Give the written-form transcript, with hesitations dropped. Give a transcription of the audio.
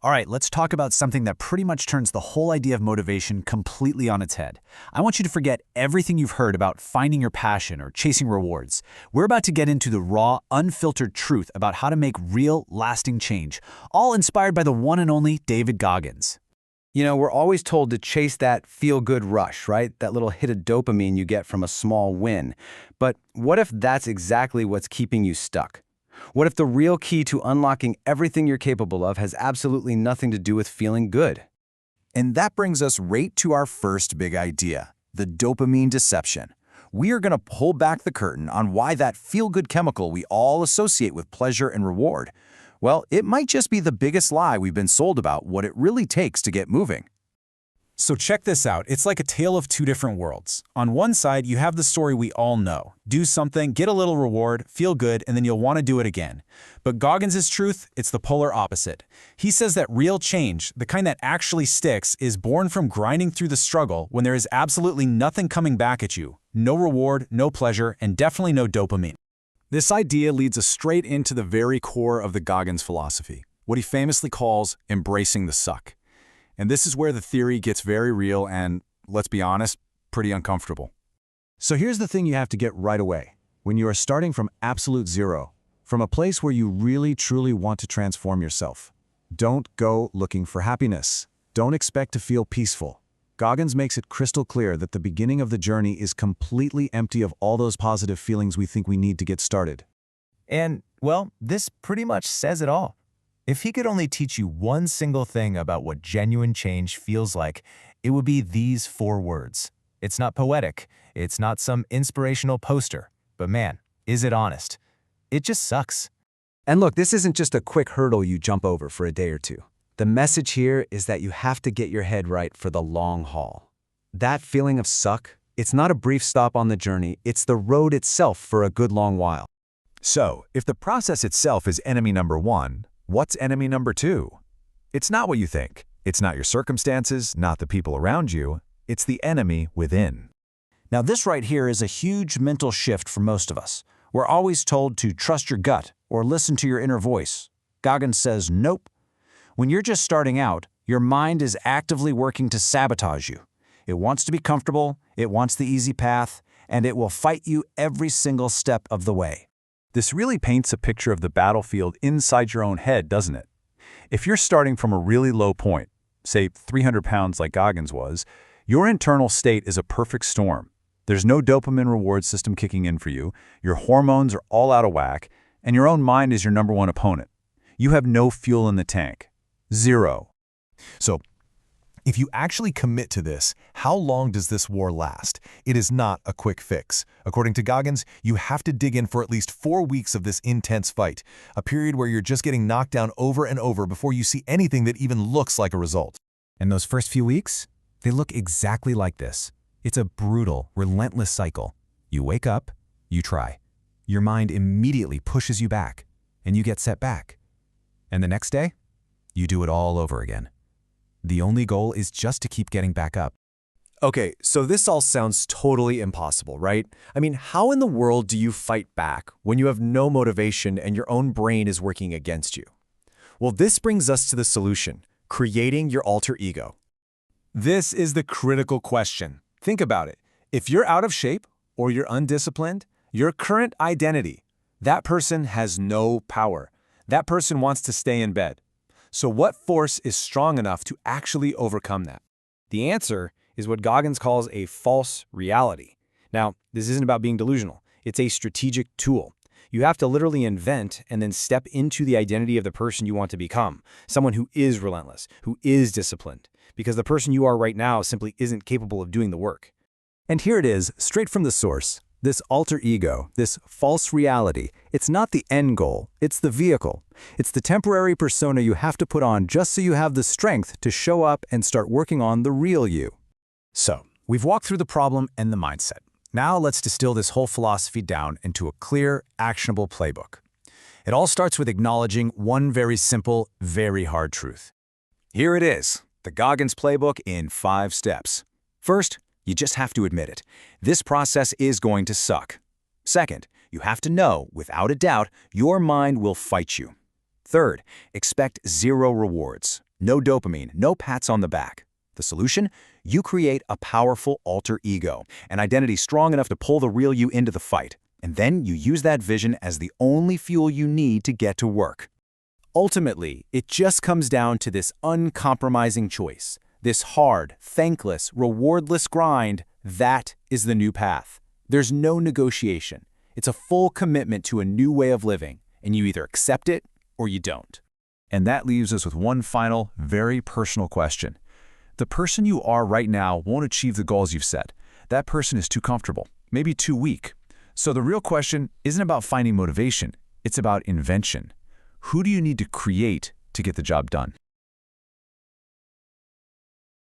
All right, let's talk about something that pretty much turns the whole idea of motivation completely on its head. I want you to forget everything you've heard about finding your passion or chasing rewards. We're about to get into the raw, unfiltered truth about how to make real, lasting change, all inspired by the one and only David Goggins. You know, we're always told to chase that feel-good rush, right? That little hit of dopamine you get from a small win. But what if that's exactly what's keeping you stuck? What if the real key to unlocking everything you're capable of has absolutely nothing to do with feeling good? And that brings us right to our first big idea, the dopamine deception. We are going to pull back the curtain on why that feel-good chemical we all associate with pleasure and reward, well, it might just be the biggest lie we've been sold about what it really takes to get moving. So check this out. It's like a tale of two different worlds. On one side, you have the story we all know. Do something, get a little reward, feel good, and then you'll want to do it again. But Goggins' truth, it's the polar opposite. He says that real change, the kind that actually sticks, is born from grinding through the struggle when there is absolutely nothing coming back at you. No reward, no pleasure, and definitely no dopamine. This idea leads us straight into the very core of the Goggins philosophy, what he famously calls embracing the suck. And this is where the theory gets very real and, let's be honest, pretty uncomfortable. So here's the thing you have to get right away. When you are starting from absolute zero, from a place where you really truly want to transform yourself, don't go looking for happiness. Don't expect to feel peaceful. Goggins makes it crystal clear that the beginning of the journey is completely empty of all those positive feelings we think we need to get started. And, well, this pretty much says it all. If he could only teach you one single thing about what genuine change feels like, it would be these 4 words. It's not poetic, it's not some inspirational poster, but man, is it honest? It just sucks. And look, this isn't just a quick hurdle you jump over for a day or two. The message here is that you have to get your head right for the long haul. That feeling of suck, it's not a brief stop on the journey, it's the road itself for a good long while. So, if the process itself is enemy number 1, what's enemy number 2? It's not what you think. It's not your circumstances, not the people around you. It's the enemy within. Now this right here is a huge mental shift for most of us. We're always told to trust your gut or listen to your inner voice. Goggins says nope. When you're just starting out, your mind is actively working to sabotage you. It wants to be comfortable, it wants the easy path, and it will fight you every single step of the way. This really paints a picture of the battlefield inside your own head, doesn't it? If you're starting from a really low point, say 300 pounds like Goggins was, your internal state is a perfect storm. There's no dopamine reward system kicking in for you, your hormones are all out of whack, and your own mind is your number one opponent. You have no fuel in the tank. Zero. So, if you actually commit to this, how long does this war last? It is not a quick fix. According to Goggins, you have to dig in for at least 4 weeks of this intense fight, a period where you're just getting knocked down over and over before you see anything that even looks like a result. And those first few weeks, they look exactly like this. It's a brutal, relentless cycle. You wake up, you try. Your mind immediately pushes you back, and you get set back. And the next day, you do it all over again. The only goal is just to keep getting back up. Okay, so this all sounds totally impossible, right? I mean, how in the world do you fight back when you have no motivation and your own brain is working against you? Well, this brings us to the solution, creating your alter ego. This is the critical question. Think about it. If you're out of shape or you're undisciplined, your current identity, that person has no power. That person wants to stay in bed. So what force is strong enough to actually overcome that? The answer is what Goggins calls a false reality. Now, this isn't about being delusional. It's a strategic tool. You have to literally invent and then step into the identity of the person you want to become, someone who is relentless, who is disciplined, because the person you are right now simply isn't capable of doing the work. And here it is, straight from the source. This alter ego, this false reality, it's not the end goal, it's the vehicle. It's the temporary persona you have to put on just so you have the strength to show up and start working on the real you. So, we've walked through the problem and the mindset. Now let's distill this whole philosophy down into a clear, actionable playbook. It all starts with acknowledging one very simple, very hard truth. Here it is, the Goggins playbook in 5 steps. First, you just have to admit it. This process is going to suck. Second, you have to know, without a doubt, your mind will fight you. Third, expect 0 rewards. No dopamine, no pats on the back. The solution? You create a powerful alter ego, an identity strong enough to pull the real you into the fight. And then you use that vision as the only fuel you need to get to work. Ultimately, it just comes down to this uncompromising choice. This hard, thankless, rewardless grind, that is the new path. There's no negotiation. It's a full commitment to a new way of living, and you either accept it or you don't. And that leaves us with one final, very personal question. The person you are right now won't achieve the goals you've set. That person is too comfortable, maybe too weak. So the real question isn't about finding motivation, it's about invention. Who do you need to create to get the job done?